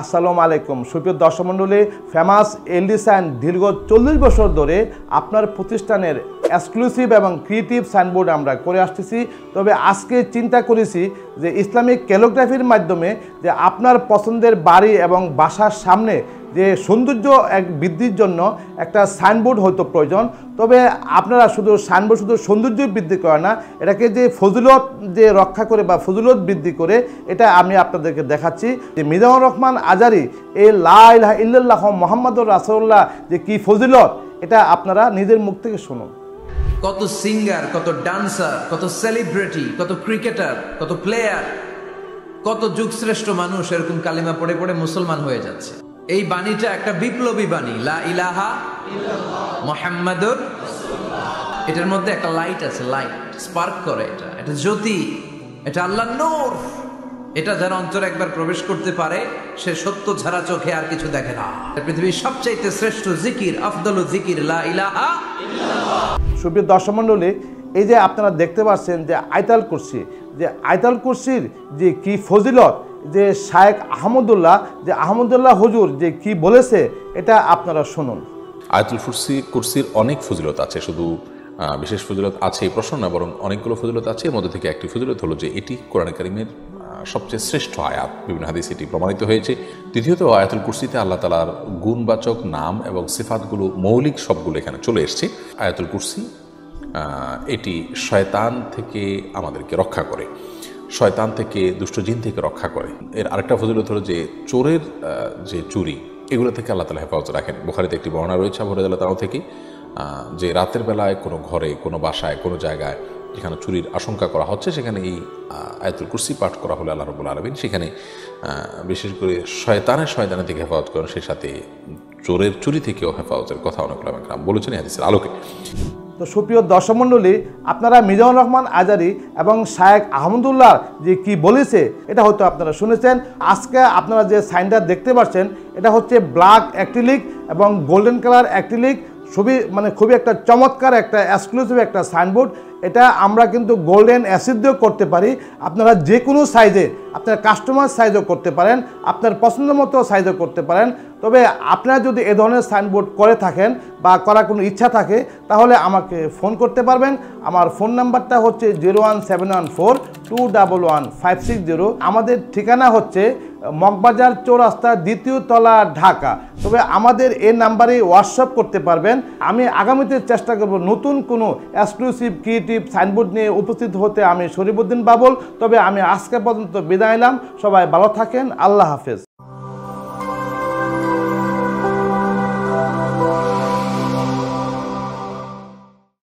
আসসালামু আলাইকুম সুপ্রিয় দর্শক মণ্ডলী, ফেমাস এলডি সাইন দীর্ঘ 40 বছর ধরে আপনার প্রতিষ্ঠানের এক্সক্লুসিভ এবং ক্রিয়েটিভ সাইনবোর্ড আমরা করে আসতেছি। তবে আজকে চিন্তা করেছি যে ইসলামিক ক্যালিগ্রাফির মাধ্যমে যে আপনার পছন্দের বাড়ি এবং বাসার সামনে যে সৌন্দর্য এক বৃদ্ধির জন্য একটা সাইনবোর্ড হয়তো প্রয়োজন। তবে আপনারা শুধু সাইনবোর্ড শুধু সৌন্দর্য বৃদ্ধি করে না, এটাকে যে ফজিলত যে রক্ষা করে বা ফজিলত বৃদ্ধি করে, এটা আমি আপনাদেরকে দেখাচ্ছি যে মিজানুর রহমান আজারী এই লা ইলাহা ইল্লাল্লাহ মুহাম্মাদুর রাসূলুল্লাহ যে কি ফজিলত, এটা আপনারা নিজের মুখ থেকে শুনুন। কত সিঙ্গার, কত ডান্সার, কত সেলিব্রিটি, কত ক্রিকেটার, কত প্লেয়ার, কত যুগশ্রেষ্ঠ মানুষ এরকম কালিমা পড়ে পড়ে মুসলমান হয়ে যাচ্ছে। এই বাণীটা একটা বিপ্লবী বাণী, লা ইলাহা ইল্লাল্লাহ মুহাম্মাদুর রাসূলুল্লাহ। এটার মধ্যে একটা লাইট আছে, লাইট স্পার্ক করে, এটা জ্যোতি, এটা আল্লাহর নূর। এটা যারা অন্তরে একবার প্রবেশ করতে পারে সে সত্য ছাড়া চোখে আর কিছু দেখে না। পৃথিবীর সবচাইতে শ্রেষ্ঠ জিকির, আফদালু জিকির লা ইলাহা ইল্লাল্লাহ। সুপ্রিয় দর্শক মণ্ডলী, এই যে আপনারা দেখতে পাচ্ছেন যে আয়াতুল কুরসি, যে আয়াতুল কুরসির যে কি ফজিলত, যে শায়েখ আহমদুল্লাহ হুজুর যে কি বলেছে, এটা আপনারা শুনুন। আয়াতুল কুরসির অনেক ফজিলত আছে, শুধু বিশেষ ফজিলত আছে এই প্রশ্ন না, বরং অনেকগুলো ফজিলত আছে। এর মধ্যে থেকে একটি ফজিলত হলো যে এটি কোরআন কারীমের সবচেয়ে শ্রেষ্ঠ আয়াত, বিভিন্ন হাদিস এটি প্রমাণিত হয়েছে। দ্বিতীয়ত, আয়াতুল কুরসিতে আল্লাহ তাআলার গুণবাচক নাম এবং সিফাতগুলো, মৌলিক সবগুলো এখানে চলে এসছে। আয়াতুল কুরসি এটি শয়তান থেকে আমাদেরকে রক্ষা করে, শয়তান থেকে, দুষ্ট জিন থেকে রক্ষা করে। এর আরেকটা ফজিলত হলো যে চোরের যে চুরি, এগুলো থেকে আল্লাহ তাআলা হেফাজত রাখেন। বুখারীতে একটি বর্ণনা রয়েছে আবু হুরায়রা রাদিয়াল্লাহু থেকে, যে রাতের বেলায় কোনো ঘরে, কোনো বাসায়, কোনো জায়গায় যেখানে চুরির আশঙ্কা করা হচ্ছে, সেখানে এই আয়াতুল কুরসি পাঠ করা হলে আল্লাহ রাব্বুল আলামিন সেখানে বিশেষ করে শয়তানের থেকে হেফাজত করেন, সেই সাথে চোরের চুরি থেকেও হেফাজতের কথা অনেক উলামা কেরাম বলেছেন এই হাদিসের আলোকে। তো সুপ্রিয় দর্শক মণ্ডলী, আপনারা মিজানুর রহমান আজারী এবং শায়েখ আহমদুল্লাহ যে কি বলেছে, এটা হয়তো আপনারা শুনেছেন। আজকে আপনারা যে সাইনটা দেখতে পাচ্ছেন, এটা হচ্ছে ব্ল্যাক অ্যাক্রিলিক এবং গোল্ডেন কালার অ্যাক্রিলিক, খুবই একটা চমৎকার একটা এক্সক্লুসিভ একটা সাইনবোর্ড। এটা আমরা কিন্তু গোল্ডেন অ্যাসিড দিয়েও করতে পারি। আপনারা যে কোনো সাইজে, আপনার কাস্টমার সাইজও করতে পারেন, আপনার পছন্দ মতো সাইজও করতে পারেন। তবে আপনারা যদি এ ধরনের সাইনবোর্ড করে থাকেন বা করার কোনো ইচ্ছা থাকে, তাহলে আমাকে ফোন করতে পারবেন। আমার ফোন নাম্বারটা হচ্ছে 01714211560। আমাদের ঠিকানা হচ্ছে মগবাজার চৌরাস্তা, 2য় তলা, ঢাকা। তবে আমাদের এই নাম্বারে হোয়াটসঅ্যাপ করতে পারবেন। আমি আগামীতে চেষ্টা করব নতুন কোনো এক্সক্লুসিভ ক্রিয়েটিভ সাইনবোর্ড নিয়ে উপস্থিত হতে। আমি শরীফউদ্দিন বাবুল। তবে আমি আজকে পর্যন্ত বিদায় নিলাম। সবাই ভালো থাকেন। আল্লাহ হাফেজ।